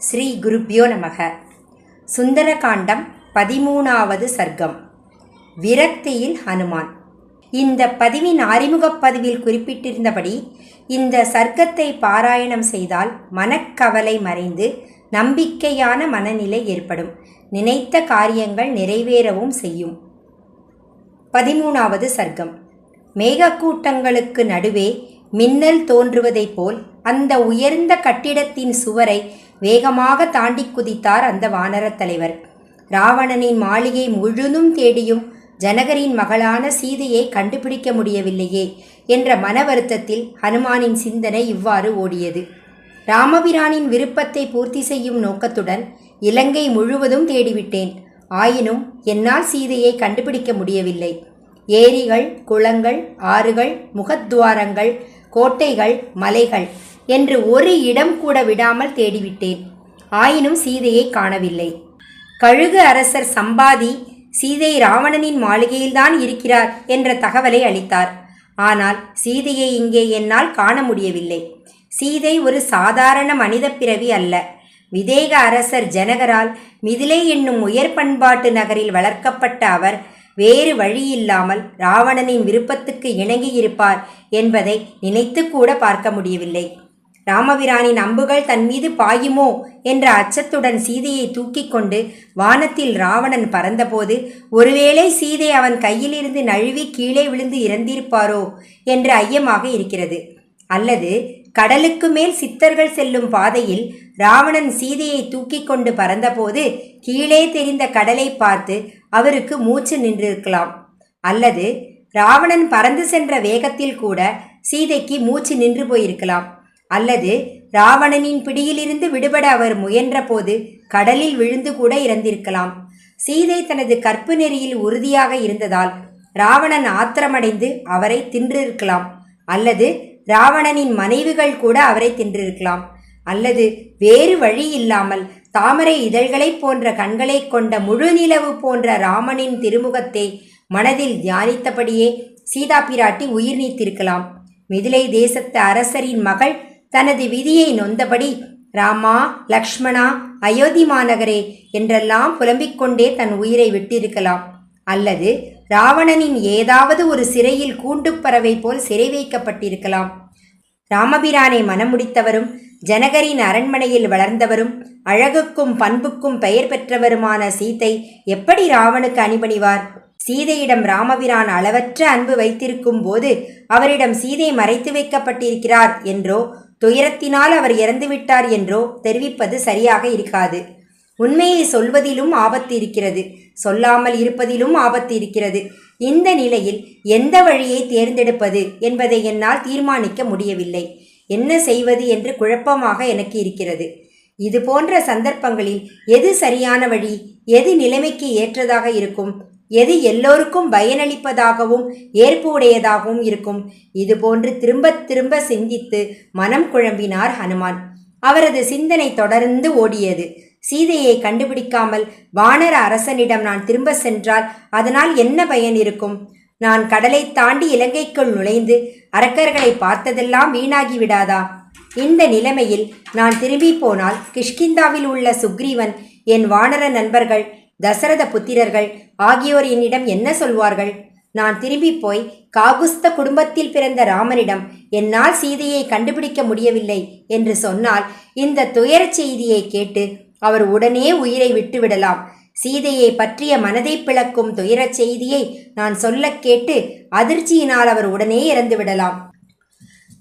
ஸ்ரீ குருப்யோ நமக. சுந்தரகாண்டம் 13வது சர்க்கம். விரக்தியில் ஹனுமான். இந்த பதிவின் அறிமுகப் பதிவில் குறிப்பிட்டிருந்தபடி இந்த சர்க்கத்தை பாராயணம் செய்தால் மனக்கவலை மறைந்து நம்பிக்கையான மனநிலை ஏற்படும். நினைத்த காரியங்கள் நிறைவேறவும் செய்யும். 13வது சர்க்கம். மேகக்கூட்டங்களுக்கு நடுவே மின்னல் தோன்றுவதைப் போல் அந்த உயர்ந்த கட்டிடத்தின் சுவரை வேகமாக தாண்டி குதித்தார் அந்த வானரத் தலைவர். ராவணனின் மாளிகை முழுதும் தேடியும் ஜனகரின் மகளான சீதையை கண்டுபிடிக்க முடியவில்லையே என்ற மன வருத்தத்தில் ஹனுமானின் சிந்தனை இவ்வாறு ஓடியது. ராமபிரானின் விருப்பத்தை பூர்த்தி செய்யும் நோக்கத்துடன் இலங்கை முழுவதும் தேடிவிட்டேன். ஆயினும் என்னால் சீதையை கண்டுபிடிக்க முடியவில்லை. ஏரிகள், குளங்கள், ஆறுகள், முகத்துவாரங்கள், கோட்டைகள், மலைகள் என்று ஒரு இடம் கூட விடாமல் தேடிவிட்டேன். ஆயினும் சீதையை காணவில்லை. கழுகு அரசர் சம்பாதி சீதை ராவணனின் மாளிகையில்தான் இருக்கிறார் என்ற தகவலை அளித்தார். ஆனால் சீதையை இங்கே என்னால் காண முடியவில்லை. சீதை ஒரு சாதாரண மனித பிறவி அல்ல. விதேக அரசர் ஜனகரால் மிதிலை என்னும் உயர் பண்பாட்டு நகரில் வளர்க்கப்பட்ட அவர் வேறு வழியில்லாமல் ராவணனின் விருப்பத்துக்கு இணங்கியிருப்பார் என்பதை நினைத்து கூட பார்க்க முடியவில்லை. ராமபிரானின் அம்புகள் தன் மீது பாயுமோ என்ற அச்சத்துடன் சீதையை தூக்கி கொண்டு வானத்தில் ராவணன் பறந்தபோது ஒருவேளை சீதை அவன் கையிலிருந்து நழுவி கீழே விழுந்து இறந்திருப்பாரோ என்ற ஐயமாக இருக்கிறது. அல்லது கடலுக்கு மேல் சித்தர்கள் செல்லும் பாதையில் ராவணன் சீதையை தூக்கி கொண்டு பறந்தபோது கீழே தெரிந்த கடலை பார்த்து அவருக்கு மூச்சு நின்றிருக்கலாம். அல்லது ராவணன் பறந்து சென்ற வேகத்தில் கூட சீதைக்கு மூச்சு நின்று போயிருக்கலாம். அல்லது ராவணனின் பிடியிலிருந்து விடுபட அவர் முயன்ற போது கடலில் விழுந்து கூட இறந்திருக்கலாம். சீதை தனது கற்பு நெறியில் உறுதியாக இருந்ததால் ராவணன் ஆத்திரமடைந்து அவரை தின்றிருக்கலாம். அல்லது ராவணனின் மனைவிகள் கூட அவரை தின்றிருக்கலாம். அல்லது வேறு வழி இல்லாமல் தாமரை இதழ்களைப் போன்ற கண்களை கொண்ட முழு நிலவு போன்ற ராமனின் திருமுகத்தை மனதில் தியானித்தபடியே சீதா பிராட்டி உயிர் நீத்திருக்கலாம். மிதிலை தேசத்து அரசரின் மகள் தனது விதியை நொந்தபடி ராமா, லக்ஷ்மணா, அயோத்தி மாநகரே என்றெல்லாம் புலம்பிக் கொண்டே தன் உயிரை விட்டிருக்கலாம். அல்லது ராவணனின் ஏதாவது ஒரு சிறையில் கூண்டுப்பறவை போல் சிறை வைக்கப்பட்டிருக்கலாம். ராமபிரானை மனமுடித்தவரும் ஜனகரின் அரண்மனையில் வளர்ந்தவரும் அழகுக்கும் பண்புக்கும் பெயர் பெற்றவருமான சீதை எப்படி ராவனுக்கு அணிபணிவார்? சீதையிடம் ராமபிரான் அளவற்ற அன்பு வைத்திருக்கும் போது அவரிடம் சீதை மறைத்து வைக்கப்பட்டிருக்கிறார் என்றோ துயரத்தினால் அவர் இறந்துவிட்டார் என்றோ தெரிவிப்பது சரியாக இருக்காது. உண்மையை சொல்வதிலும் ஆபத்து இருக்கிறது, சொல்லாமல் இருப்பதிலும் ஆபத்து இருக்கிறது. இந்த நிலையில் எந்த வழியை தேர்ந்தெடுப்பது என்பதை என்னால் தீர்மானிக்க முடியவில்லை. என்ன செய்வது என்று குழப்பமாக எனக்கு இருக்கிறது. இது போன்ற சந்தர்ப்பங்களில் எது சரியான வழி, எது நிலைமைக்கு ஏற்றதாக இருக்கும், எது எல்லோருக்கும் பயனளிப்பதாகவும் ஏற்பு உடையதாகவும் இருக்கும், இது போன்று திரும்ப திரும்ப சிந்தித்து மனம் குழம்பினார் ஹனுமான். அவரது சிந்தனை தொடர்ந்து ஓடியது. சீதையை கண்டுபிடிக்காமல் வானர அரசனிடம் நான் திரும்ப சென்றால் அதனால் என்ன பயன் இருக்கும்? நான் கடலை தாண்டி இலங்கைக்குள் நுழைந்து அரக்கர்களை பார்த்ததெல்லாம் வீணாகி விடாதா? இந்த நிலைமையில் நான் திரும்பி போனால் கிஷ்கிந்தாவில் உள்ள சுக்ரீவன், என் வானர நண்பர்கள், தசரத புத்திரர்கள் ஆகியோர் என்னிடம் என்ன சொல்வார்கள்? நான் திரும்பி போய் காகுஸ்த குடும்பத்தில் பிறந்த ராமனிடம் என்னால் சீதையை கண்டுபிடிக்க முடியவில்லை என்று சொன்னால் இந்த துயர செய்தியை கேட்டு அவர் உடனே உயிரை விட்டுவிடலாம். சீதையை பற்றிய மனதை பிளக்கும் துயரச் செய்தியை நான் சொல்ல கேட்டு அதிர்ச்சியினால் அவர் உடனே இறந்து விடலாம்.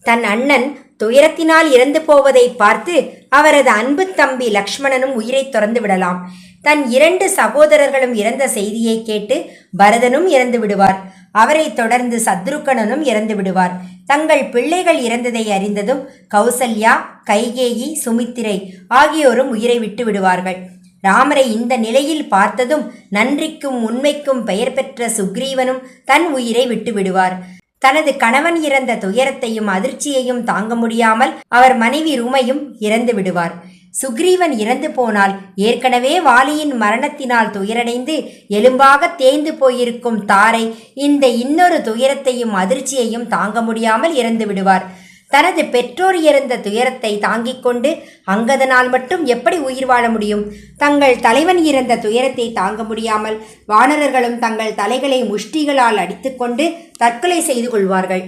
தன் அண்ணன் துயரத்தினால் இறந்து போவதை பார்த்து அவரது அன்பு தம்பி லக்ஷ்மணனும் உயிரை துறந்து விடலாம். தன் 2 சகோதரர்களும் இறந்த செய்தியை கேட்டு பரதனும் இறந்து விடுவார். அவரை தொடர்ந்து சத்ருக்கனனும் இறந்து விடுவார். தங்கள் பிள்ளைகள் இறந்ததை அறிந்ததும் கௌசல்யா, கைகேயி, சுமித்திரை ஆகியோரும் உயிரை விட்டு விடுவார்கள். ராமரை இந்த நிலையில் பார்த்ததும் நன்றிக்கும் உண்மைக்கும் பெயர் பெற்ற சுக்ரீவனும் தன் உயிரை விட்டு விடுவார். தனது கணவன் இறந்த துயரத்தையும் அதிர்ச்சியையும் தாங்க முடியாமல் அவர் மனைவி ருமையும் இறந்து விடுவார். சுக்ரீவன் இறந்து போனால் ஏற்கனவே வாலியின் மரணத்தினால் துயரடைந்து எலும்பாக தேய்ந்து போயிருக்கும் தாரை இந்த இன்னொரு துயரத்தையும் அதிர்ச்சியையும் தாங்க முடியாமல் இறந்து விடுவார். தனது பெற்றோர் இறந்த துயரத்தை தாங்கிக் கொண்டு அங்கதனால் மட்டும் எப்படி உயிர் வாழ முடியும்? தங்கள் தலைவன் இறந்த துயரத்தை தாங்க முடியாமல் வானரர்களும் தங்கள் தலைகளை முஷ்டிகளால் அடித்துக்கொண்டு தற்கொலை செய்து கொள்வார்கள்.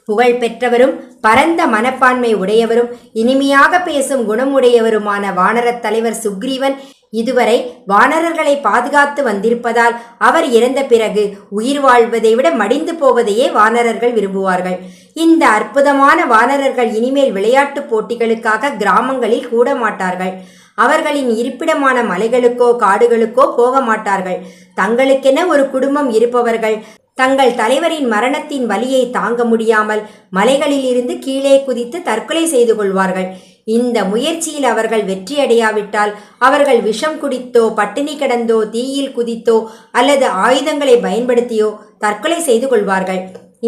புகழ் பெற்றவரும் பரந்த மனப்பான்மை உடையவரும் இனிமையாக பேசும் குணமுடையவருமான வானரத் தலைவர் சுக்ரீவன் இதுவரை வானரர்களை பாதுகாத்து வந்திருப்பதால் அவர் இறந்த பிறகு உயிர் வாழ்வதை விட மடிந்து போவதையே வானரர்கள் விரும்புவார்கள். இந்த அற்புதமான வானரர்கள் இனிமேல் விளையாட்டுப் போட்டிகளுக்காக கிராமங்களில் கூட மாட்டார்கள். அவர்களின் இருப்பிடமான மலைகளுக்கோ காடுகளுக்கோ போக மாட்டார்கள். தங்களுக்கென ஒரு குடும்பம் இருப்பவர்கள் தங்கள் தலைவரின் மரணத்தின் வலியை தாங்க முடியாமல் மலைகளில் இருந்து கீழே குதித்து தற்கொலை செய்து கொள்வார்கள். இந்த முயற்சியில் அவர்கள் வெற்றியடையாவிட்டால் அவர்கள் விஷம் குடித்தோ பட்டினி கிடந்தோ தீயில் குதித்தோ அல்லது ஆயுதங்களை பயன்படுத்தியோ தற்கொலை செய்து கொள்வார்கள்.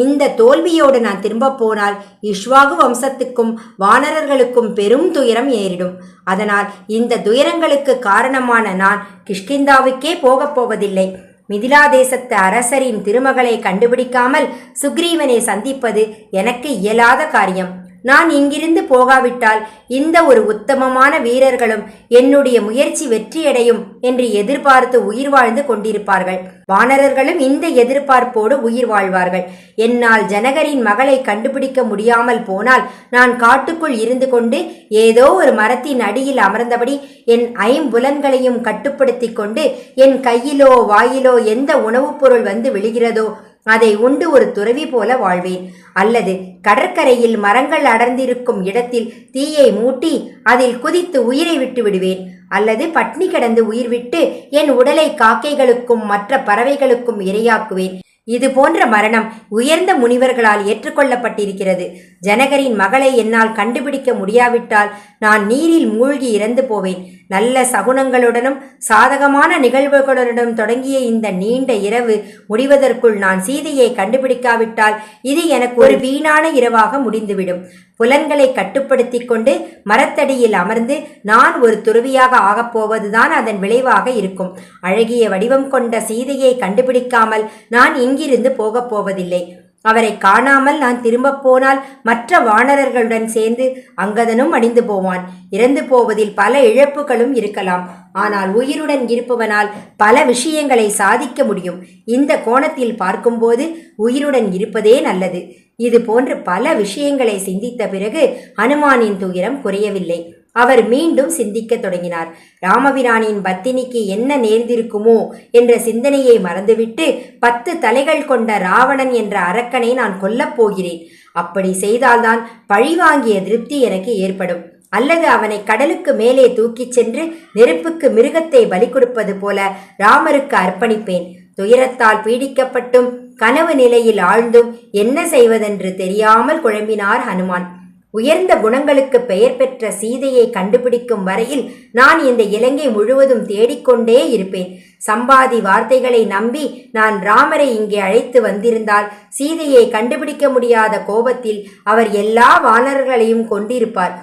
இந்த தோல்வியோடு நான் திரும்ப போனால் இஷ்வாகு வம்சத்துக்கும் வானரர்களுக்கும் பெரும் துயரம் ஏறிடும். அதனால் இந்த துயரங்களுக்கு காரணமான நான் கிஷ்கிந்தாவுக்கே போகப் போவதில்லை. மிதிலா தேசத்து அரசரின் திருமகளை கண்டுபிடிக்காமல் சுக்ரீவனை சந்திப்பது எனக்கு இயலாத காரியம். நான் இங்கிருந்து போகாவிட்டால் இந்த ஒரு உத்தமமான வீரர்களும் என்னுடைய முயற்சி வெற்றியடையும் என்று எதிர்பார்த்து உயிர் வாழ்ந்து கொண்டிருப்பார்கள். வானரர்களும் இந்த எதிர்பார்ப்போடு உயிர் வாழ்வார்கள். என்னால் ஜனகரின் மகளை கண்டுபிடிக்க முடியாமல் போனால் நான் காட்டுக்குள் இருந்து கொண்டு ஏதோ ஒரு மரத்தின் அடியில் அமர்ந்தபடி என் ஐம்புலன்களையும் கட்டுப்படுத்தி கொண்டு என் கையிலோ வாயிலோ எந்த உணவுப் பொருள் வந்து விழுகிறதோ அதை உண்டு ஒரு துறவி போல வாழ்வேன். அல்லது கடற்கரையில் மரங்கள் அடர்ந்திருக்கும் இடத்தில் தீயை மூட்டி அதில் குதித்து உயிரை விட்டு விடுவேன். அல்லது பட்னி கிடந்து உயிர் விட்டு என் உடலை காக்கைகளுக்கும் மற்ற பறவைகளுக்கும் இரையாக்குவேன். இது போன்ற மரணம் உயர்ந்த முனிவர்களால் ஏற்றுக்கொள்ளப்பட்டிருக்கிறது. ஜனகரின் மகளை என்னால் கண்டுபிடிக்க முடியாவிட்டால் நான் நீரில் மூழ்கி இறந்து போவேன். நல்ல சகுனங்களுடனும் சாதகமான நிகழ்வுகளுடனும் தொடங்கிய இந்த நீண்ட இரவு முடிவதற்குள் நான் சீதையை கண்டுபிடிக்காவிட்டால் இது எனக்கு ஒரு வீணான இரவாக முடிந்துவிடும். புலன்களை கட்டுப்படுத்தி கொண்டு மரத்தடியில் அமர்ந்து நான் ஒரு துறவியாக ஆகப்போவதுதான் அதன் விளைவாக இருக்கும். அழகிய வடிவம் கொண்ட சீதையை கண்டுபிடிக்காமல் நான் இங்கிருந்து போகப் போவதில்லை. அவரை காணாமல் நான் திரும்ப போனால் மற்ற வானரர்களுடன் சேர்ந்து அங்கதனும் அடிந்து போவான். இறந்து போவதில் பல இழப்புகளும் இருக்கலாம். ஆனால் உயிருடன் இருப்பவனால் பல விஷயங்களை சாதிக்க முடியும். இந்த கோணத்தில் பார்க்கும்போது உயிருடன் இருப்பதே நல்லது. இது போன்று பல விஷயங்களை சிந்தித்த பிறகு ஹனுமானின் துயரம் குறையவில்லை. அவர் மீண்டும் சிந்திக்க தொடங்கினார். ராமபிரானின் பத்தினிக்கு என்ன நேர்ந்திருக்குமோ என்ற சிந்தனையை மறந்துவிட்டு 10 தலைகள் கொண்ட ராவணன் என்ற அரக்கனை நான் கொல்லப் போகிறேன். அப்படி செய்தால்தான் பழிவாங்கிய திருப்தி எனக்கு ஏற்படும். அல்லது அவனை கடலுக்கு மேலே தூக்கிச் சென்று நெருப்புக்கு மிருகத்தை பலி கொடுப்பது போல ராமருக்கு அர்ப்பணிப்பேன். துயரத்தால் பீடிக்கப்பட்டும் கனவு நிலையில் ஆழ்ந்தும் என்ன செய்வதென்று தெரியாமல் குழம்பினார் ஹனுமான். உயர்ந்த குணங்களுக்கு பெயர் பெற்ற சீதையை கண்டுபிடிக்கும் வரையில் நான் இந்த இலங்கை முழுவதும் தேடிக்கொண்டே இருப்பேன். சம்பாதி வார்த்தைகளை நம்பி நான் ராமரை இங்கே அழைத்து வந்திருந்தால் சீதையை கண்டுபிடிக்க முடியாத கோபத்தில் அவர் எல்லா வானர்களையும் கொண்டிருப்பார்.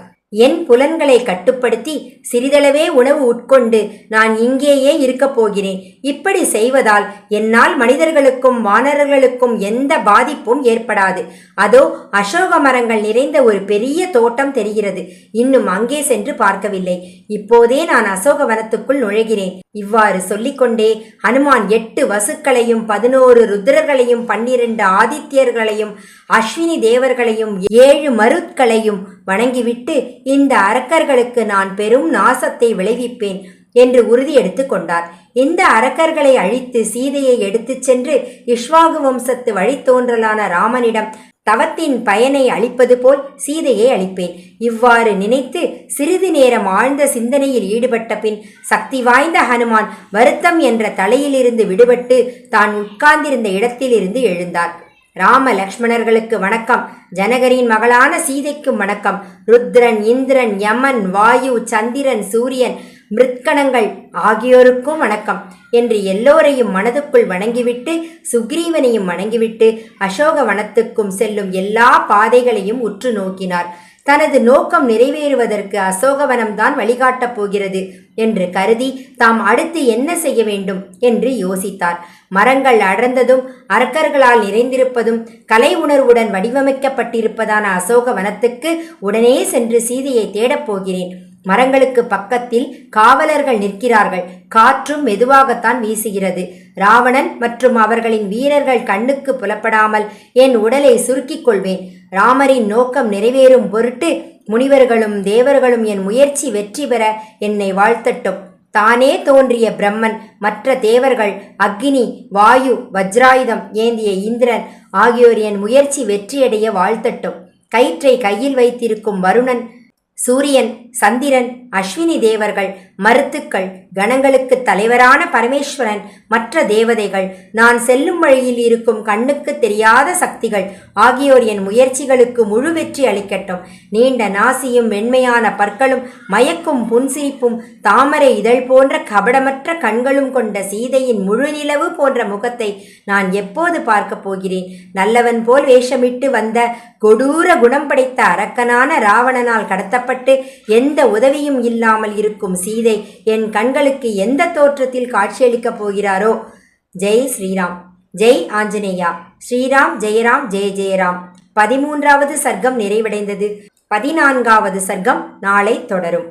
என் புலன்களை கட்டுப்படுத்தி சிறிதளவே உணவு உட்கொண்டு நான் இங்கேயே இருக்கப் போகிறேன். இப்படி செய்வதால் என்னால் மனிதர்களுக்கும் வானரர்களுக்கும் எந்த பாதிப்பும் ஏற்படாது. அதோ அசோக மரங்கள் நிறைந்த ஒரு பெரிய தோட்டம் தெரிகிறது. இன்னும் அங்கே சென்று பார்க்கவில்லை. இப்போதே நான் அசோக வனத்துக்குள் நுழைகிறேன். இவ்வாறு சொல்லிக்கொண்டே ஹனுமான் 8 வசுக்களையும் 11 ருத்ரர்களையும் 12 ஆதித்யர்களையும் அஸ்வினி தேவர்களையும் 7 மருத்களையும் வணங்கிவிட்டு இந்த அரக்கர்களுக்கு நான் பெரும் நாசத்தை விளைவிப்பேன் என்று உறுதி எடுத்து கொண்டார். இந்த அரக்கர்களை அழித்து சீதையை எடுத்துச் சென்று இஷ்வாகு வம்சத்து வழித்தோன்றலான ராமனிடம் தவத்தின் பயனை அளிப்பது போல் சீதையை அளிப்பேன். இவ்வாறு நினைத்து சிறிது நேரம் ஆழ்ந்த சிந்தனையில் ஈடுபட்ட பின் சக்தி வாய்ந்த ஹனுமான் வருத்தம் என்ற தலையிலிருந்து விடுபட்டு தான் உட்கார்ந்திருந்த இடத்திலிருந்து எழுந்தார். ராம லக்ஷ்மணர்களுக்கு வணக்கம். ஜனகரின் மகளான சீதைக்கும் வணக்கம். ருத்ரன், இந்திரன், யமன், வாயு, சந்திரன், சூரியன், மிருத்கணங்கள் ஆகியோருக்கும் வணக்கம் என்று எல்லோரையும் மனதுக்குள் வணங்கிவிட்டு சுக்ரீவனையும் வணங்கிவிட்டு அசோக வனத்துக்கும் செல்லும் எல்லா பாதைகளையும் உற்று நோக்கினார். தனது நோக்கம் நிறைவேறுவதற்கு அசோகவனம்தான் வழிகாட்டப் போகிறது என்று கருதி தாம் அடுத்து என்ன செய்ய வேண்டும் என்று யோசித்தார். மரங்கள் அடர்ந்ததும் அரக்கர்களால் நிறைந்திருப்பதும் கலை உணர்வுடன் வடிவமைக்கப்பட்டிருப்பதான அசோகவனத்துக்கு உடனே சென்று சீதையை தேடப் போகிறேன். மரங்களுக்கு பக்கத்தில் காவலர்கள் நிற்கிறார்கள். காற்றும் மெதுவாகத்தான் வீசுகிறது. ராவணன் மற்றும் அவர்களின் வீரர்கள் கண்ணுக்கு புலப்படாமல் என் உடலை சுருக்கிக் கொள்வேன். ராமரின் நோக்கம் நிறைவேறும் பொருட்டு முனிவர்களும் தேவர்களும் என் முயற்சி வெற்றி பெற என்னை வாழ்த்தட்டும். தானே தோன்றிய பிரம்மன், மற்ற தேவர்கள், அக்னி, வாயு, வஜ்ராயுதம் ஏந்திய இந்திரன் ஆகியோர் என் முயற்சி வெற்றியடைய வாழ்த்தட்டும். கயிற்றை கையில் வைத்திருக்கும் வருணன், சூரியன், சந்திரன், அஸ்வினி தேவர்கள், மருத்துக்கள், கணங்களுக்கு தலைவரான பரமேஸ்வரன், மற்ற தேவதைகள், நான் செல்லும் வழியில் இருக்கும் கண்ணுக்கு தெரியாத சக்திகள் ஆகியோர் என் முயற்சிகளுக்கு முழு வெற்றி அளிக்கட்டும். நீண்ட நாசியும் வெண்மையான பற்களும் மயக்கும் புன்சிரிப்பும் தாமரை இதழ் போன்ற கபடமற்ற கண்களும் கொண்ட சீதையின் முழு நிலவு போன்ற முகத்தை நான் எப்போது பார்க்கப் போகிறேன்? நல்லவன் போல் வேஷமிட்டு வந்த கொடூர குணம் படைத்த அரக்கனான ராவணனால் கடத்தப்பட்டு எந்த உதவியும் இல்லாமல் இருக்கும் சீதை என் கண்களுக்கு எந்த தோற்றத்தில் காட்சியளிக்கப் போகிறாரோ? ஜெய் ஸ்ரீராம், ஜெய் ஆஞ்சநேயா. ஸ்ரீராம் ஜெயராம், ஜெய ஜெயராம். 13வது சர்க்கம் நிறைவடைந்தது. 14வது சர்க்கம் நாளை தொடரும்.